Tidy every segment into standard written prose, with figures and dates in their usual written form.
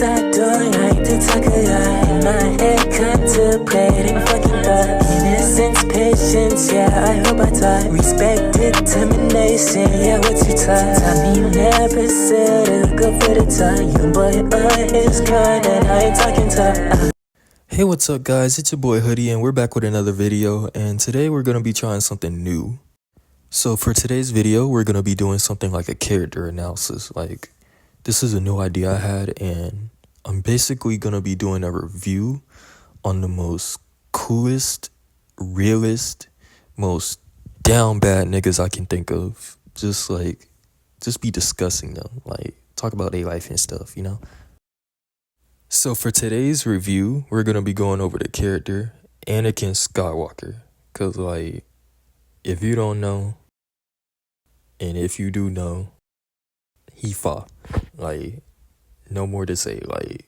I don't like to talk a lot. In my head contemplating fucking thought. Innocence, patience, yeah, I hope I taught. Respect, determination, yeah, what you taught. Tommy never said a good for the time. You boy on his kind and I ain't talking to. Hey, what's up guys, it's your boy Hoodie and we're back with another video, and today we're going to be trying something new. So for today's video, we're going to be doing something like a character analysis. Like, this is a new idea I had, and I'm basically going to be doing a review on the most coolest, realest, most down bad niggas I can think of. Just be discussing them, like talk about their life and stuff, you know? So for today's review, we're going to be going over the character Anakin Skywalker. Because, like, if you don't know, and if you do know, he fought. Like, no more to say. Like,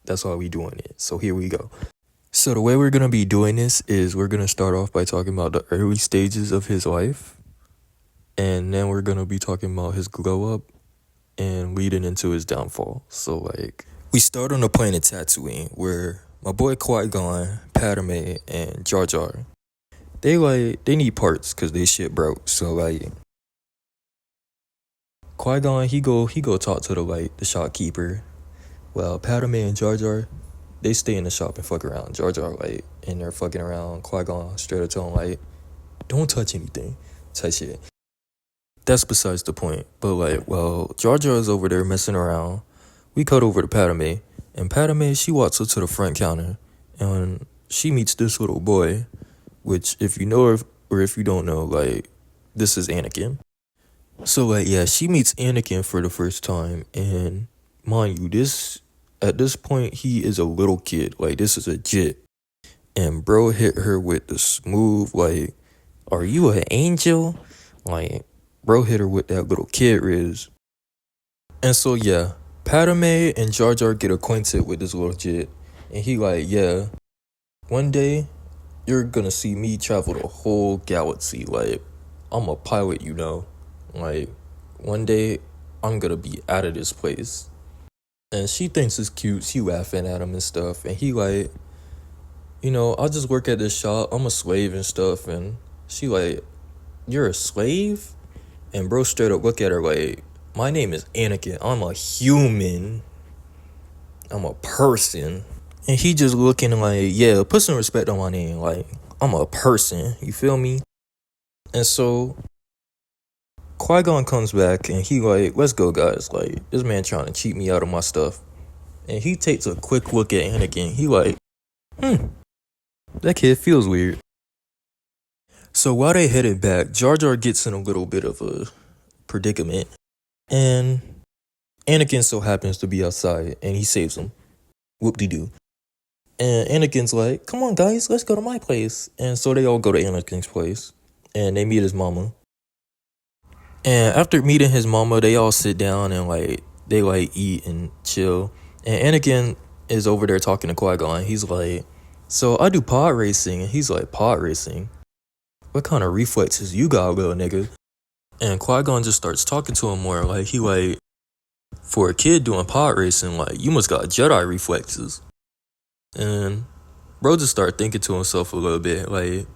that's why we doing it. So here we go. So the way we're going to be doing this is we're going to start off by talking about the early stages of his life. And then we're going to be talking about his glow up and leading into his downfall. So, like, we start on the planet Tatooine, where my boy Qui-Gon, Padme, and Jar Jar, they need parts because they shit broke. So, like, Qui-Gon, he go talk to the shopkeeper. Well, Padme and Jar Jar, they stay in the shop and fuck around. Jar Jar, like, in there fucking around. Qui-Gon straight up tell him, like, don't touch anything. Type shit. That's besides the point. But, like, well, Jar Jar is over there messing around. We cut over to Padme, and Padme, she walks up to the front counter, and she meets this little boy, which, if you know or if you don't know, like, this is Anakin. So, like, yeah, she meets Anakin for the first time, and mind you, at this point, he is a little kid. Like, this is a jit. And bro hit her with the smooth, like, are you an angel? Like, bro hit her with that little kid riz. And so, yeah, Padme and Jar Jar get acquainted with this little jit, and he like, yeah, one day you're gonna see me travel the whole galaxy. Like, I'm a pilot, you know. Like, one day I'm gonna be out of this place. And she thinks it's cute. She laughing at him and stuff, and he like, you know, I'll just work at this shop. I'm a slave and stuff. And she like, you're a slave? And bro straight up look at her like, my name is Anakin. I'm a human. I'm a person. And he just looking like, yeah, put some respect on my name. Like, I'm a person. You feel me? And so Qui-Gon comes back and he like, let's go, guys. Like, this man trying to cheat me out of my stuff. And he takes a quick look at Anakin. He like, that kid feels weird. So while they headed back, Jar Jar gets in a little bit of a predicament. And Anakin so happens to be outside, and he saves him. Whoop-de-doo. And Anakin's like, come on, guys, let's go to my place. And so they all go to Anakin's place, and they meet his mama. And after meeting his mama, they all sit down and, like, they, like, eat and chill. And Anakin is over there talking to Qui-Gon. He's like, so I do pod racing. And he's like, pod racing? What kind of reflexes you got, little nigga? And Qui-Gon just starts talking to him more. Like, he like, for a kid doing pod racing, like, you must got Jedi reflexes. And bro just started thinking to himself a little bit, like,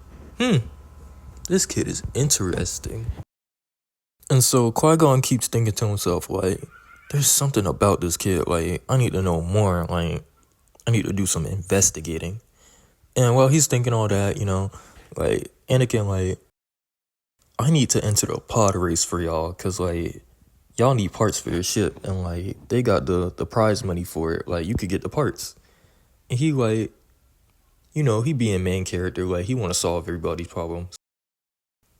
this kid is interesting. And so Qui-Gon keeps thinking to himself, like, there's something about this kid. Like, I need to know more. Like, I need to do some investigating. And while he's thinking all that, you know, like, Anakin, like, I need to enter the pod race for y'all, because, like, y'all need parts for your ship, and, like, they got the prize money for it. Like, you could get the parts. And he, like, you know, he being main character, like, he want to solve everybody's problems.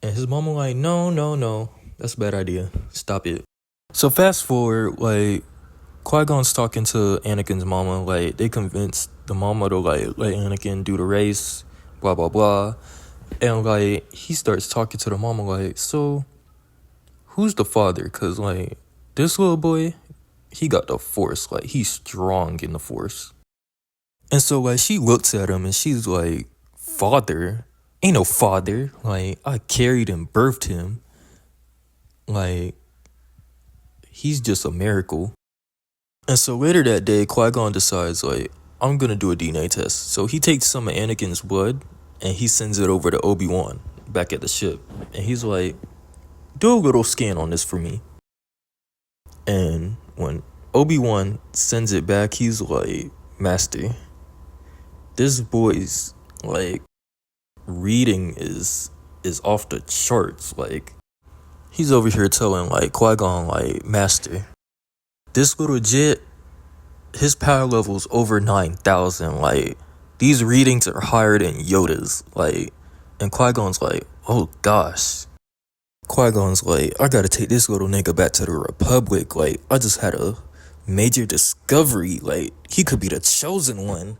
And his mama like, no, that's a bad idea. Stop it. So fast forward, like, Qui-Gon's talking to Anakin's mama. Like, they convinced the mama to, like, let Anakin do the race, blah, blah, blah. And, like, he starts talking to the mama, like, so, who's the father? Because, like, this little boy, he got the force. Like, he's strong in the force. And so, like, she looks at him and she's like, father? Ain't no father. Like, I carried and birthed him. Like, he's just a miracle. And so later that day, Qui-Gon decides, like, I'm gonna do a DNA test. So he takes some of Anakin's blood and he sends it over to Obi-Wan back at the ship. And he's like, do a little scan on this for me. And when Obi-Wan sends it back, he's like, Master, this boy's, like, reading is off the charts. Like, he's over here telling, like, Qui-Gon, like, Master, this little jit, his power level's over 9,000. Like, these readings are higher than Yoda's. Like, and Qui-Gon's like, oh gosh. Qui-Gon's like, I gotta take this little nigga back to the Republic. Like, I just had a major discovery. Like, he could be the chosen one.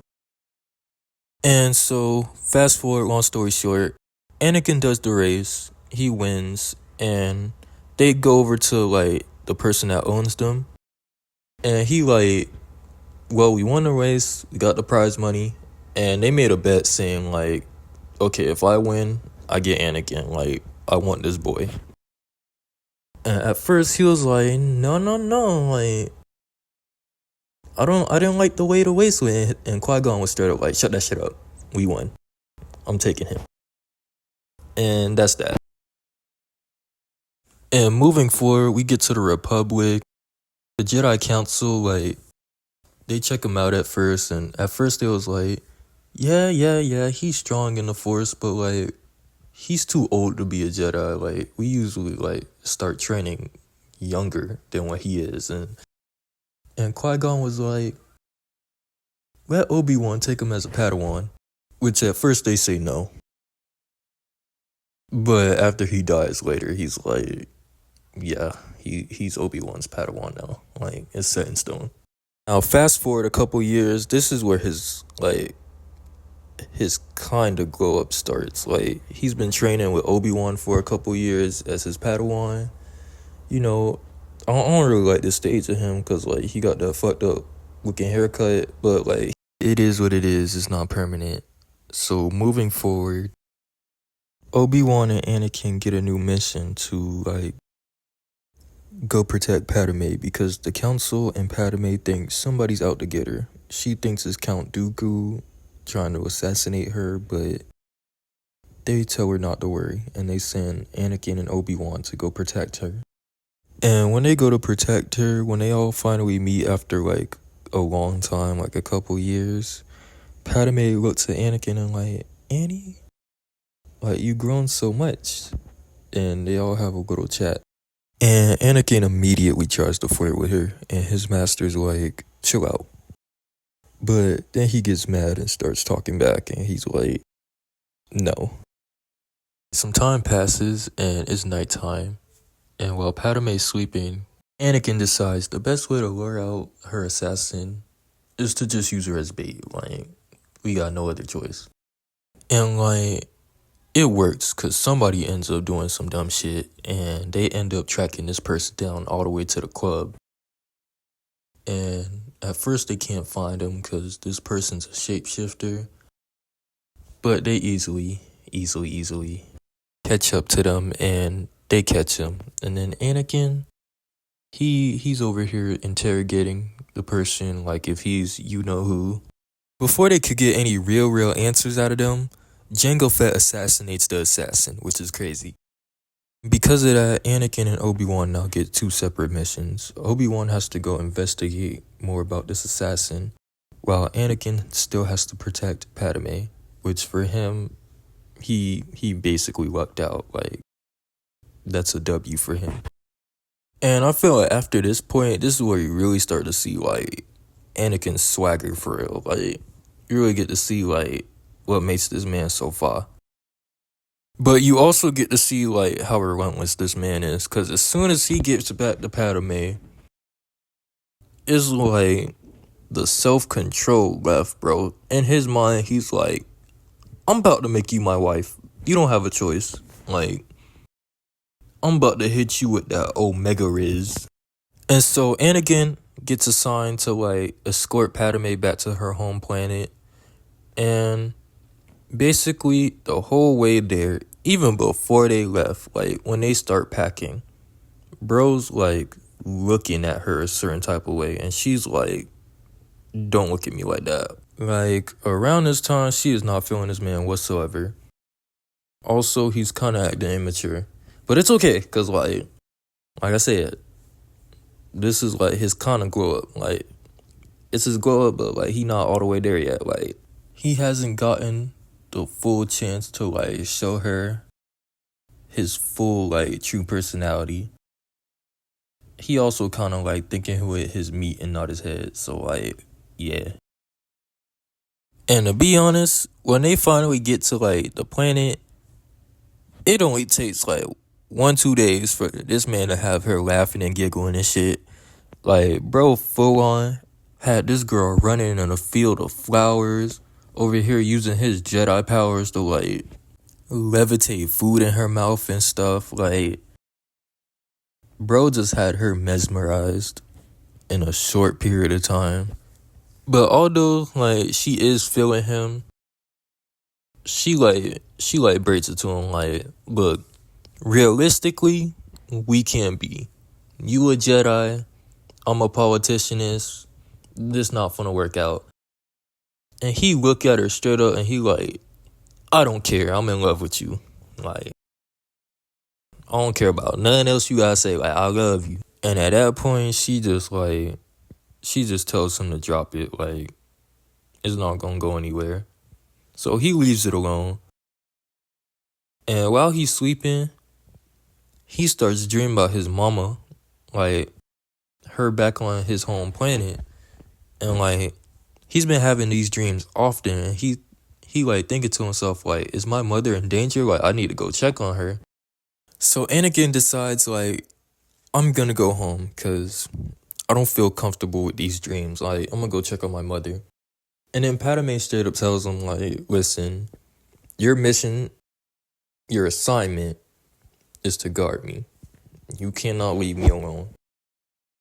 And so, fast forward, long story short, Anakin does the race. He wins. And they go over to, like, the person that owns them. And he, like, well, we won the race. We got the prize money. And they made a bet saying, like, okay, if I win, I get Anakin. Like, I want this boy. And at first he was like, no. Like, I didn't like the way the race went. And Qui-Gon was straight up like, shut that shit up. We won. I'm taking him. And that's that. And moving forward, we get to the Republic. The Jedi Council, like, they check him out at first. And at first they was like, yeah, he's strong in the Force, but, like, he's too old to be a Jedi. Like, we usually, like, start training younger than what he is. And Qui-Gon was like, let Obi-Wan take him as a Padawan. Which at first they say no. But after he dies later, he's like, yeah, he's Obi-Wan's Padawan now. Like, it's set in stone. Now, fast forward a couple years, this is where his kind of glow up starts. Like, he's been training with Obi-Wan for a couple years as his Padawan. You know, I don't really like the stage of him because, like, he got that fucked up looking haircut. But, like, it is what it is. It's not permanent. So, moving forward, Obi-Wan and Anakin get a new mission to, like, go protect Padme because the Council and Padme think somebody's out to get her. She thinks it's Count Dooku trying to assassinate her, but they tell her not to worry, and they send Anakin and Obi-Wan to go protect her. And when they go to protect her, when they all finally meet after, like, a long time, like a couple years, Padme looks at Anakin and like, Annie, like, you grown so much. And they all have a little chat. And Anakin immediately tries to flirt with her, and his master's like, chill out. But then he gets mad and starts talking back, and he's like, no. Some time passes, and it's nighttime. And while Padme's sleeping, Anakin decides the best way to lure out her assassin is to just use her as bait. Like, we got no other choice. And, like, it works because somebody ends up doing some dumb shit and they end up tracking this person down all the way to the club. And at first they can't find him because this person's a shapeshifter. But they easily catch up to them and they catch him. And then Anakin, he's over here interrogating the person like if he's you-know-who. Before they could get any real answers out of them, Jango Fett assassinates the assassin, which is crazy. Because of that, Anakin and Obi-Wan now get 2 separate missions. Obi-Wan has to go investigate more about this assassin, while Anakin still has to protect Padme, which for him, he basically lucked out. Like, that's a W for him. And I feel like after this point, this is where you really start to see, like, Anakin's swagger for real. Like, you really get to see, like, what makes this man so far. But you also get to see, like, how relentless this man is. Because as soon as he gets back to Padme, it's like the self-control left, bro. In his mind, he's like, I'm about to make you my wife. You don't have a choice. Like, I'm about to hit you with that Omega Riz. And so Anakin gets assigned to, like, escort Padme back to her home planet. And basically, the whole way there, even before they left, like, when they start packing, bro's like, looking at her a certain type of way. And she's like, don't look at me like that. Like, around this time, she is not feeling this man whatsoever. Also, he's kind of acting immature. But it's okay, because, like I said, this is, like, his kind of glow up. Like, it's his glow up, but, like, he not all the way there yet. Like, he hasn't gotten the full chance to, like, show her his full, like, true personality. He also kind of, like, thinking with his meat and not his head. So, like, yeah. And to be honest, when they finally get to, like, the planet, it only takes, like, 1-2 days for this man to have her laughing and giggling and shit. Like, bro, full on had this girl running in a field of flowers, over here using his Jedi powers to, like, levitate food in her mouth and stuff. Like, bro just had her mesmerized in a short period of time. But although, like, she is feeling him, she breaks it to him, like, look, realistically, we can't be. You a Jedi, I'm a politicianist, this not gonna work out. And he look at her straight up and he like, I don't care, I'm in love with you. Like, I don't care about nothing else you gotta say, like, I love you. And at that point, she just tells him to drop it, like, it's not gonna go anywhere. So he leaves it alone. And while he's sleeping, he starts dreaming about his mama, like, her back on his home planet. And, like, he's been having these dreams often. And he like, thinking to himself, like, is my mother in danger? Like, I need to go check on her. So Anakin decides, like, I'm gonna go home because I don't feel comfortable with these dreams. Like, I'm gonna go check on my mother. And then Padme straight up tells him, like, listen, your mission, your assignment is to guard me. You cannot leave me alone.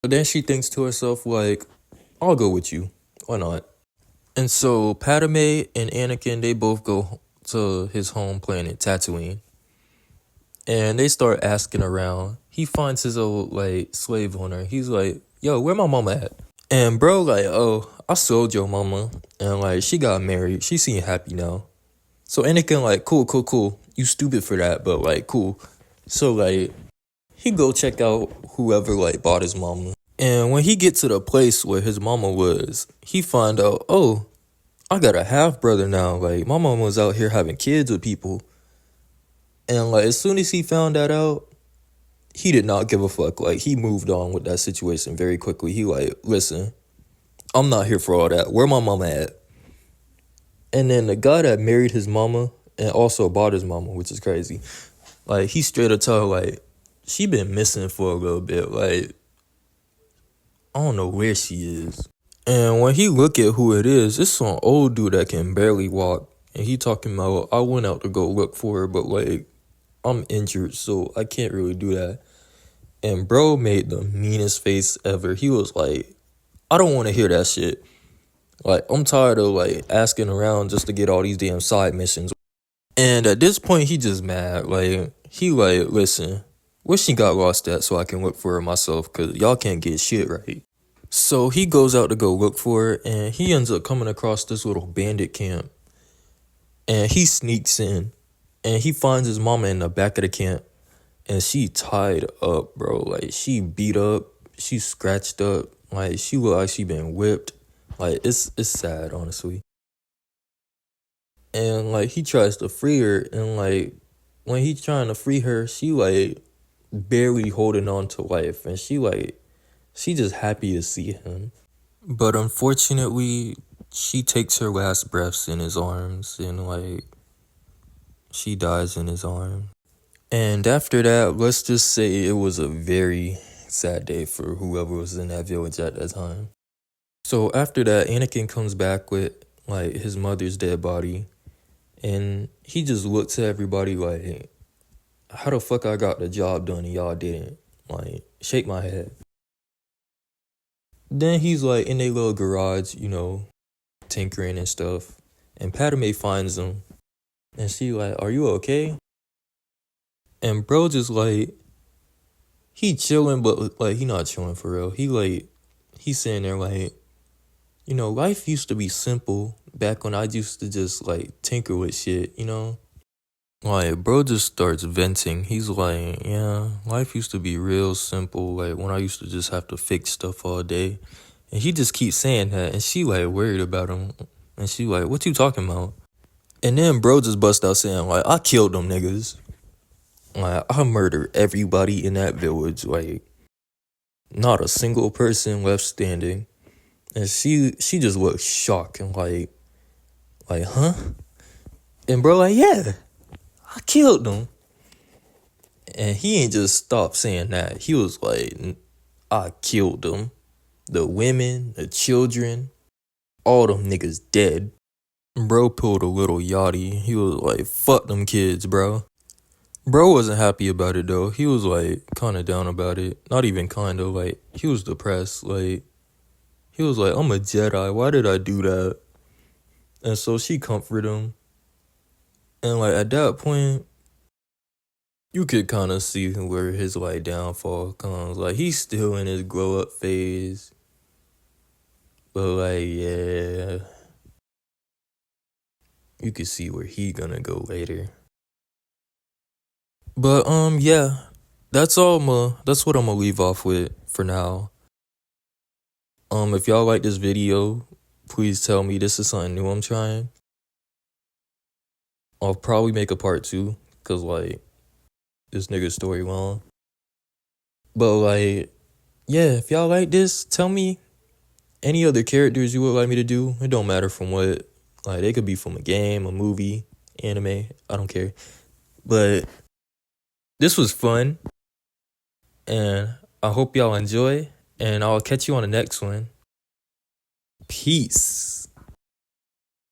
But then she thinks to herself, like, I'll go with you. Why not? And so Padme and Anakin, they both go to his home planet, Tatooine. And they start asking around. He finds his old, like, slave owner. He's like, yo, where my mama at? And bro, like, oh, I sold your mama. And, like, she got married. She seem happy now. So Anakin, like, cool. You stupid for that, but, like, cool. So, like, he go check out whoever, like, bought his mama. And when he get to the place where his mama was, he find out, oh, I got a half-brother now. Like, my mama was out here having kids with people. And, like, as soon as he found that out, he did not give a fuck. Like, he moved on with that situation very quickly. He like, listen, I'm not here for all that. Where my mama at? And then the guy that married his mama and also bought his mama, which is crazy, like, he straight up tell her, like, she been missing for a little bit. Like, I don't know where she is. And when he look at who it is, it's some old dude that can barely walk. And he talking about, I went out to go look for her, but, like, I'm injured, so I can't really do that. And bro made the meanest face ever. He was like, I don't want to hear that shit. Like, I'm tired of, like, asking around just to get all these damn side missions. And at this point, he just mad. Like, he like, listen, where she got lost at so I can look for her myself, because y'all can't get shit right. So he goes out to go look for her, and he ends up coming across this little bandit camp. And he sneaks in, and he finds his mama in the back of the camp. And she tied up, bro. Like, she beat up, she scratched up. Like, she look like she been whipped. Like, it's sad, honestly. And, like, he tries to free her. And, like, when he's trying to free her, she, like, barely holding on to life. And she just happy to see him. But unfortunately, she takes her last breaths in his arms. And, like, she dies in his arms. And after that, let's just say it was a very sad day for whoever was in that village at that time. So after that, Anakin comes back with, like, his mother's dead body. And he just looks at everybody like, how the fuck I got the job done and y'all didn't? Like, shake my head. Then he's, like, in their little garage, you know, tinkering and stuff. And Padme finds him. And she like, are you okay? And bro just like, he chilling, but like he not chilling for real. He's sitting there like, you know, life used to be simple back when I used to just like tinker with shit, you know? Like, bro just starts venting. He's like, yeah, life used to be real simple, like when I used to just have to fix stuff all day. And he just keeps saying that, and she like worried about him. And she like, what you talking about? And then bro just bust out saying like, I killed them niggas. Like, I murdered everybody in that village. Like, not a single person left standing. And she just looked shocked and like, huh? And bro like, yeah, I killed them. And he ain't just stopped saying that. He was like, I killed them. The women, the children, all them niggas dead. Bro pulled a little yachty. He was like, fuck them kids, bro. Bro wasn't happy about it though. He was like kind of down about it. Not even kind of, like he was depressed. Like he was like, I'm a Jedi. Why did I do that? And so she comforted him. And like at that point, you could kind of see where his like downfall comes. Like he's still in his grow up phase. But like, yeah, you could see where he gonna go later. But yeah, that's all. That's what I'm gonna leave off with for now. If y'all like this video, please tell me this is something new I'm trying. I'll probably make a part 2, cause like this nigga's story long. But like, yeah, if y'all like this, tell me any other characters you would like me to do. It don't matter from what. Like they could be from a game, a movie, anime. I don't care. But this was fun, and I hope y'all enjoy, and I'll catch you on the next one. Peace.